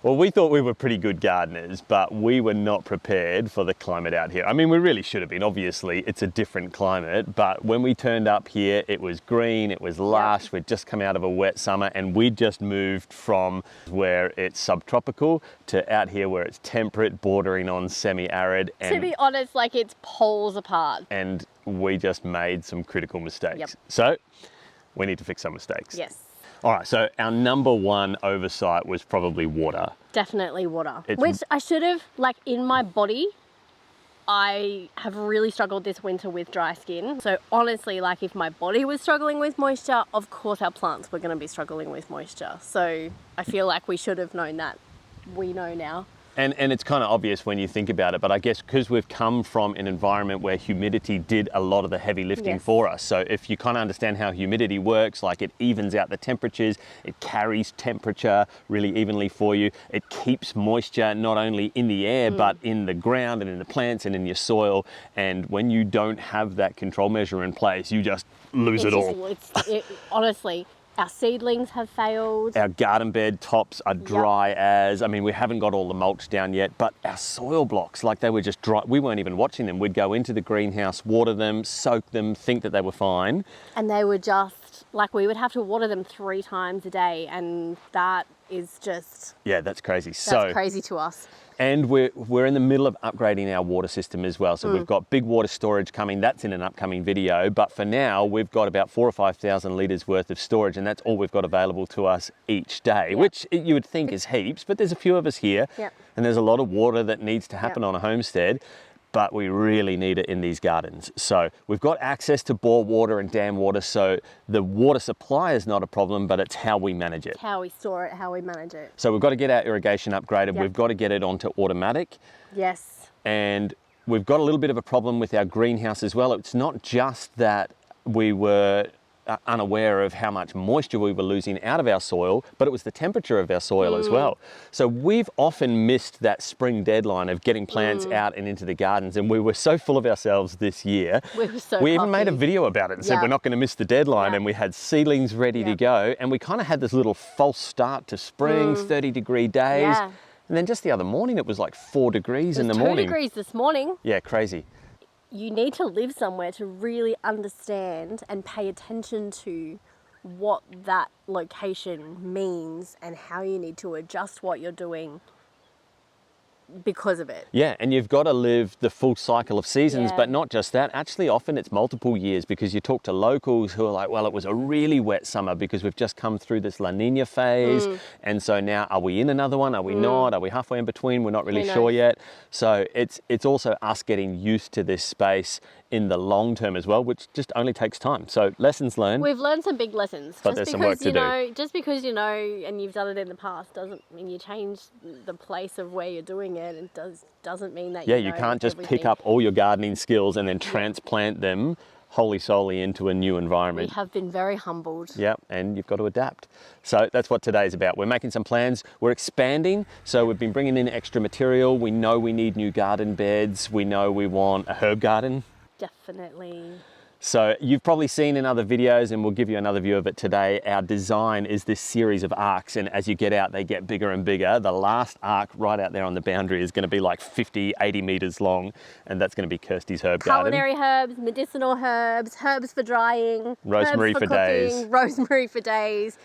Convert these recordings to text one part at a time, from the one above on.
Well, we thought we were pretty good gardeners, but we were not prepared for the climate out here. I mean, we really should have been. Obviously, it's a different climate, but when we turned up here, it was green, it was lush. Yep. We'd just come out of a wet summer, and we just moved from where it's subtropical to out here where it's temperate, bordering on semi-arid. To be honest, like, it's poles apart. And we just made some critical mistakes. Yep. So we need to fix some mistakes. Yes. All right, so our number one oversight was probably water. Definitely water. Which I should have, like, in my body, I have really struggled this winter with dry skin. So honestly, like, if my body was struggling with moisture, of course our plants were going to be struggling with moisture. So I feel like we should have known that. We know now. And it's kind of obvious when you think about it, but I guess because we've come from an environment where humidity did a lot of the heavy lifting for us. So if you kind of understand how humidity works, like it evens out the temperatures, it carries temperature really evenly for you. It keeps moisture not only in the air, but in the ground and in the plants and in your soil. And when you don't have that control measure in place, you just lose it all. Honestly. Our seedlings have failed. Our garden bed tops are dry as, I mean, we haven't got all the mulch down yet, but our soil blocks, like they were just dry. We weren't even watching them. We'd go into the greenhouse, water them, soak them, think that they were fine. And they were just, like, we would have to water them 3 times a day, and that is just... Yeah, that's crazy. That's crazy to us. And we're in the middle of upgrading our water system as well. So we've got big water storage coming. That's in an upcoming video. But for now, we've got about 4,000 or 5,000 litres worth of storage, and that's all we've got available to us each day, which you would think is heaps, but there's a few of us here, and there's a lot of water that needs to happen on a homestead. But we really need it in these gardens. So we've got access to bore water and dam water, so the water supply is not a problem, but it's how we manage it. It's how we store it, how we manage it. So we've got to get our irrigation upgraded. We've got to get it onto automatic. Yes. And we've got a little bit of a problem with our greenhouse as well. It's not just that we were unaware of how much moisture we were losing out of our soil, but it was the temperature of our soil as well. So we've often missed that spring deadline of getting plants out and into the gardens, and we were so full of ourselves this year. We even made a video about it and said we're not going to miss the deadline, and we had seedlings ready to go, and we kind of had this little false start to spring, 30-degree days. And then just the other morning, it was like 4 degrees in the morning. 2 degrees this morning. Yeah, crazy. You need to live somewhere to really understand and pay attention to what that location means and how you need to adjust what you're doing because of it. Yeah, and you've got to live the full cycle of seasons, but not just that. Actually, often it's multiple years, because you talk to locals who are like, well, it was a really wet summer because we've just come through this La Nina phase. And so now, are we in another one? Are we not? Are we halfway in between? We're not really sure yet. So it's also us getting used to this space in the long term as well, which just only takes time. So lessons learned. We've learned some big lessons. But there's some work to do. Just because you know and you've done it in the past doesn't mean you change the place of where you're doing it, and doesn't mean that you can't just pick up all your gardening skills and then transplant them wholly solely into a new environment. We have been very humbled. Yeah, and you've got to adapt. So that's what today's about. We're making some plans. We're expanding. So we've been bringing in extra material. We know we need new garden beds. We know we want a herb garden. Definitely. So you've probably seen in other videos, and we'll give you another view of it today, our design is this series of arcs, and as you get out, they get bigger and bigger. The last arc right out there on the boundary is going to be like 50, 80 meters long, and that's going to be Kirsty's herb garden. Culinary herbs, medicinal herbs, herbs for drying, rosemary for days. Rosemary for days,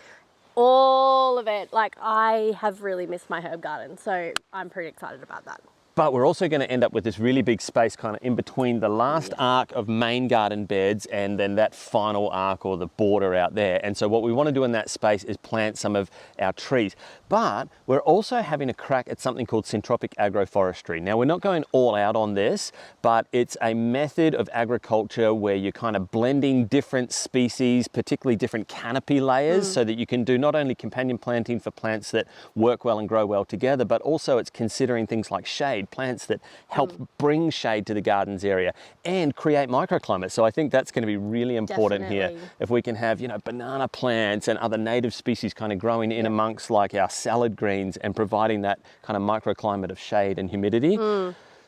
all of it. Like, I have really missed my herb garden, so I'm pretty excited about that. But we're also going to end up with this really big space kind of in between the last arc of main garden beds and then that final arc or the border out there. And so what we want to do in that space is plant some of our trees. But we're also having a crack at something called syntropic agroforestry. Now, we're not going all out on this, but it's a method of agriculture where you're kind of blending different species, particularly different canopy layers, so that you can do not only companion planting for plants that work well and grow well together, but also it's considering things like shade, plants that help bring shade to the gardens area and create microclimates. So I think that's going to be really important here. If we can have, you know, banana plants and other native species kind of growing in amongst like our salad greens and providing that kind of microclimate of shade and humidity.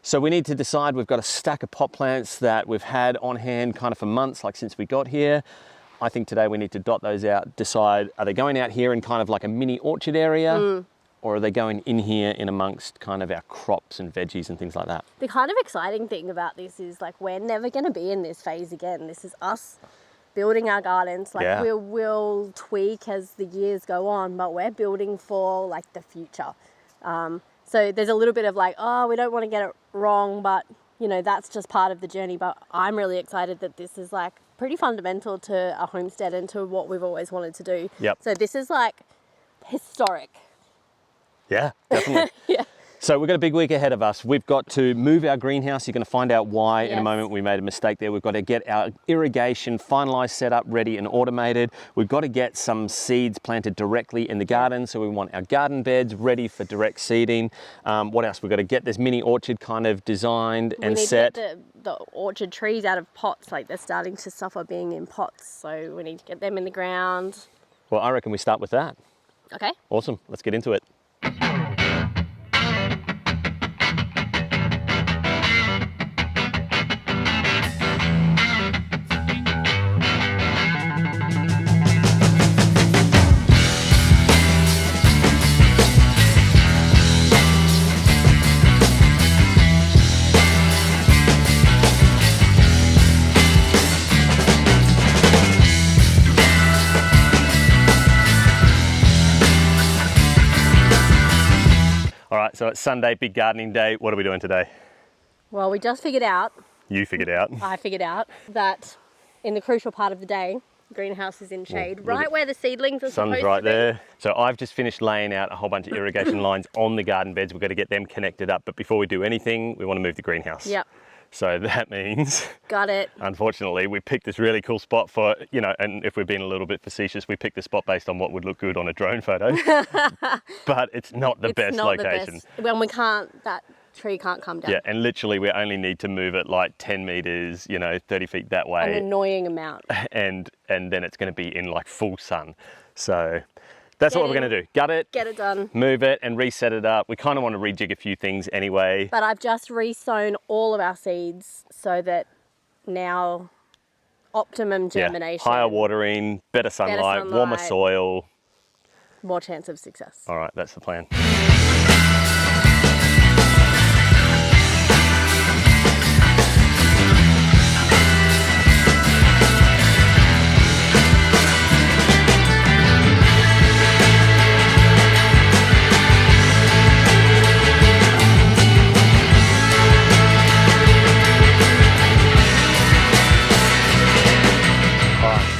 So we need to decide. We've got a stack of pot plants that we've had on hand kind of for months, like since we got here. I think today we need to dot those out, decide, are they going out here in kind of like a mini orchard area? or are they going in here in amongst kind of our crops and veggies and things like that? The kind of exciting thing about this is like we're never going to be in this phase again. This is us building our gardens. Like we'll tweak as the years go on, but we're building for like the future. So there's a little bit of like, oh, we don't want to get it wrong, but you know, that's just part of the journey. But I'm really excited that this is like pretty fundamental to a homestead and to what we've always wanted to do. Yep. So this is like historic. Yeah, definitely. Yeah. So we've got a big week ahead of us. We've got to move our greenhouse. You're going to find out why in a moment. We made a mistake there. We've got to get our irrigation finalised, set up, ready and automated. We've got to get some seeds planted directly in the garden. So we want our garden beds ready for direct seeding. What else? We've got to get this mini orchard kind of designed and set. We need to get the orchard trees out of pots. Like they're starting to suffer being in pots. So we need to get them in the ground. Well, I reckon we start with that. Okay. Awesome. Let's get into it. So it's Sunday, big gardening day. What are we doing today? Well, we just figured out. You figured out. I figured out that in the crucial part of the day, the greenhouse is in shade, right where the seedlings are supposed to be. Sun's right there. So I've just finished laying out a whole bunch of irrigation lines on the garden beds. We've got to get them connected up. But before we do anything, we want to move the greenhouse. Yep. So that means, got it. Unfortunately, we picked this really cool spot for, you know, and if we're being a little bit facetious, we picked the spot based on what would look good on a drone photo. But it's not the best location. When we can't, that tree can't come down. Yeah, and literally we only need to move it like 10 meters, you know, 30 feet that way. An annoying amount. And then it's going to be in like full sun. So that's what we're going to do. Gut it. Get it done. Move it and reset it up. We kind of want to rejig a few things anyway. But I've just re-sown all of our seeds so that now optimum germination. Higher watering, better sunlight, warmer soil. More chance of success. All right, that's the plan.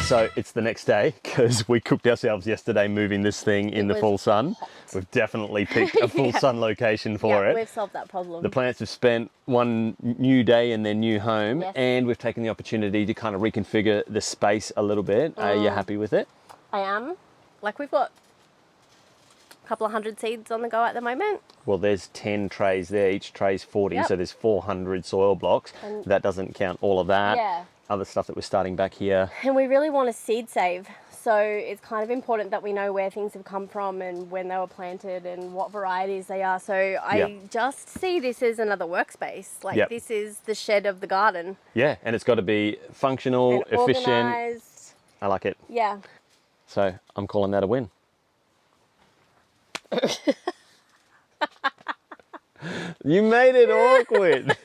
So it's the next day because we cooked ourselves yesterday moving this thing in the full sun. Hot. We've definitely picked a full sun location for it. We've solved that problem. The plants have spent one new day in their new home, and we've taken the opportunity to kind of reconfigure the space a little bit. Are you happy with it? I am. Like we've got a couple of hundred seeds on the go at the moment. Well, there's 10 trays there. Each tray's 40, so there's 400 soil blocks. And that doesn't count all of that. Yeah. Other stuff that we're starting back here. And we really want to seed save. So it's kind of important that we know where things have come from and when they were planted and what varieties they are. So I just see this as another workspace. Like this is the shed of the garden. Yeah, and it's got to be functional, and efficient. Organized. I like it. Yeah. So I'm calling that a win. You made it awkward.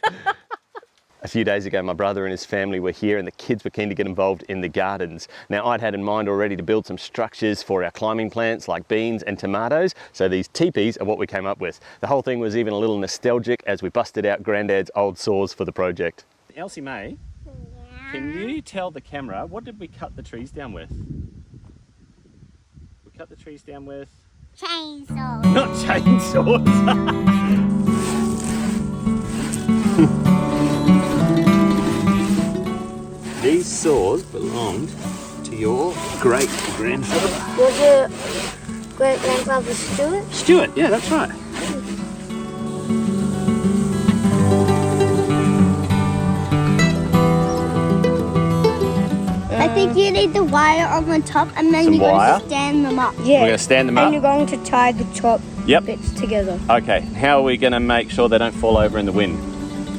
A few days ago, my brother and his family were here and the kids were keen to get involved in the gardens. Now, I'd had in mind already to build some structures for our climbing plants like beans and tomatoes. So these teepees are what we came up with. The whole thing was even a little nostalgic as we busted out Granddad's old saws for the project. Elsie May, can you tell the camera, what did we cut the trees down with? We cut the trees down with? Chainsaws. Not chainsaws. These saws belonged to your great-grandfather. Was it great-grandfather Stuart? Stuart, yeah, that's right. I think you need the wire on the top and then you're going to stand them up. Yeah. We're going to stand them up? And you're going to tie the top bits together. Okay, how are we going to make sure they don't fall over in the wind?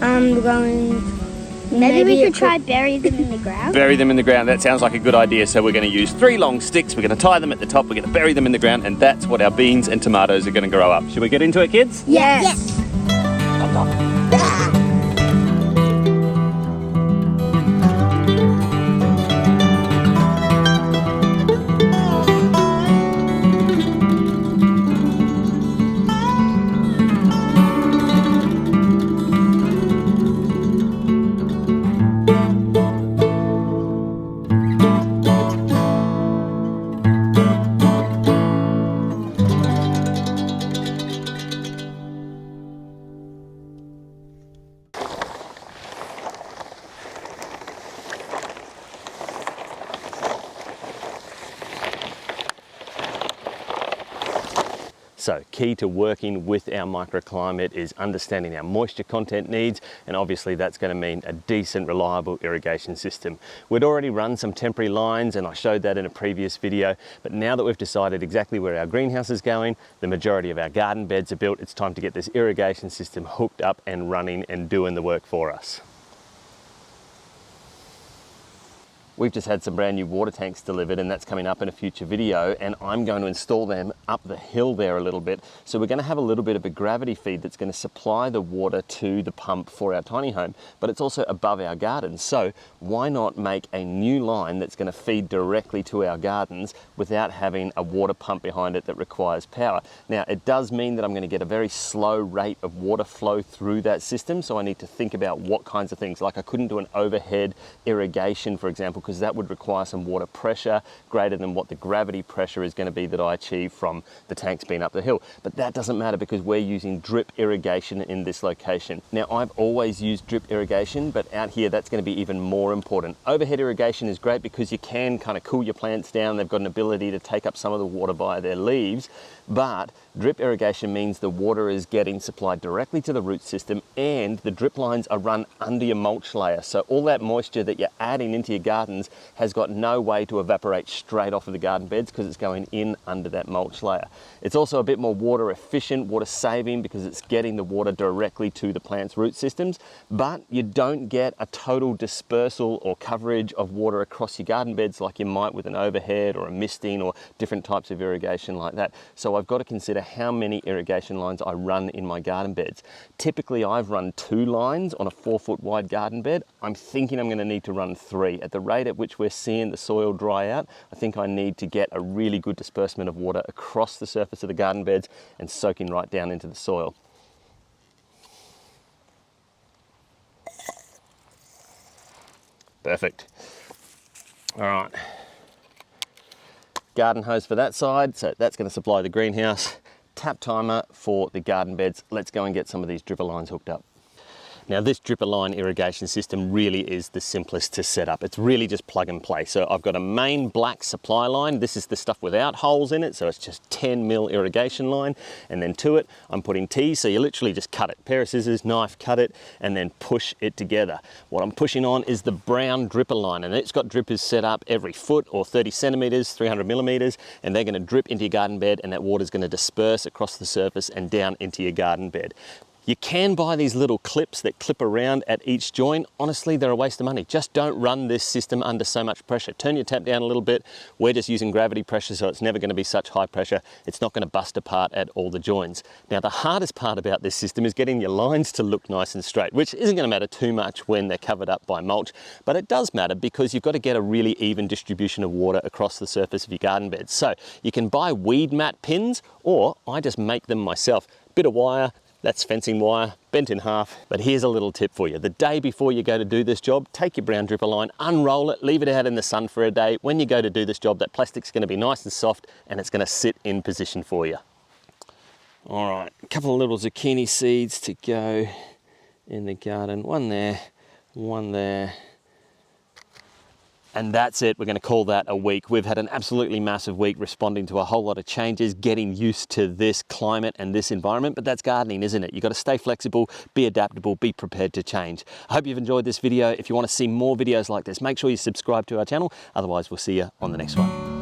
We're going Maybe we could try bury them in the ground. Bury them in the ground. That sounds like a good idea. So we're going to use 3 long sticks. We're going to tie them at the top. We're going to bury them in the ground, and that's what our beans and tomatoes are going to grow up. Should we get into it, kids? Yes. So key to working with our microclimate is understanding our moisture content needs, and obviously that's going to mean a decent, reliable irrigation system. We'd already run some temporary lines and I showed that in a previous video, but now that we've decided exactly where our greenhouse is going, the majority of our garden beds are built, it's time to get this irrigation system hooked up and running and doing the work for us. We've just had some brand new water tanks delivered, and that's coming up in a future video, and I'm going to install them up the hill there a little bit. So we're going to have a little bit of a gravity feed that's going to supply the water to the pump for our tiny home, but it's also above our gardens. So why not make a new line that's going to feed directly to our gardens without having a water pump behind it that requires power? Now, it does mean that I'm going to get a very slow rate of water flow through that system, so I need to think about what kinds of things, like I couldn't do an overhead irrigation, for example, because that would require some water pressure greater than what the gravity pressure is going to be that I achieve from the tanks being up the hill. But that doesn't matter because we're using drip irrigation in this location. Now, I've always used drip irrigation, but out here that's going to be even more important. Overhead irrigation is great because you can kind of cool your plants down. They've got an ability to take up some of the water via their leaves, but drip irrigation means the water is getting supplied directly to the root system, and the drip lines are run under your mulch layer. So all that moisture that you're adding into your gardens has got no way to evaporate straight off of the garden beds because it's going in under that mulch layer. It's also a bit more water efficient, water saving, because it's getting the water directly to the plant's root systems, but you don't get a total dispersal or coverage of water across your garden beds like you might with an overhead or a misting or different types of irrigation like that. So I've got to consider how many irrigation lines I run in my garden beds. Typically I've run 2 lines on a 4-foot wide garden bed. I'm thinking I'm going to need to run 3. At the rate at which we're seeing the soil dry out, I think I need to get a really good disbursement of water across the surface of the garden beds and soaking right down into the soil. Perfect. All right. Garden hose for that side, so that's going to supply the greenhouse. Tap timer for the garden beds. Let's go and get some of these dripper lines hooked up. Now, this dripper line irrigation system really is the simplest to set up. It's really just plug and play. So I've got a main black supply line. This is the stuff without holes in it, so it's just 10 mil irrigation line. And then to it, I'm putting Tees, so you literally just cut it. Pair of scissors, knife, cut it, and then push it together. What I'm pushing on is the brown dripper line, and it's got drippers set up every foot or 30 centimeters, 300 millimeters, and they're gonna drip into your garden bed, and that water's gonna disperse across the surface and down into your garden bed. You can buy these little clips that clip around at each joint. Honestly, they're a waste of money. Just don't run this system under so much pressure. Turn your tap down a little bit. We're just using gravity pressure, so it's never going to be such high pressure. It's not going to bust apart at all the joints. Now, the hardest part about this system is getting your lines to look nice and straight, which isn't going to matter too much when they're covered up by mulch, but it does matter because you've got to get a really even distribution of water across the surface of your garden beds. So you can buy weed mat pins, or I just make them myself. Bit of wire, that's fencing wire, bent in half. But here's a little tip for you. The day before you go to do this job, take your brown dripper line, unroll it, leave it out in the sun for a day. When you go to do this job, that plastic's gonna be nice and soft and it's gonna sit in position for you. All right, a couple of little zucchini seeds to go in the garden. One there, one there. And that's it. We're going to call that a week. We've had an absolutely massive week responding to a whole lot of changes, getting used to this climate and this environment, but that's gardening, isn't it? You've got to stay flexible, be adaptable, be prepared to change. I hope you've enjoyed this video. If you want to see more videos like this, make sure you subscribe to our channel. Otherwise, we'll see you on the next one.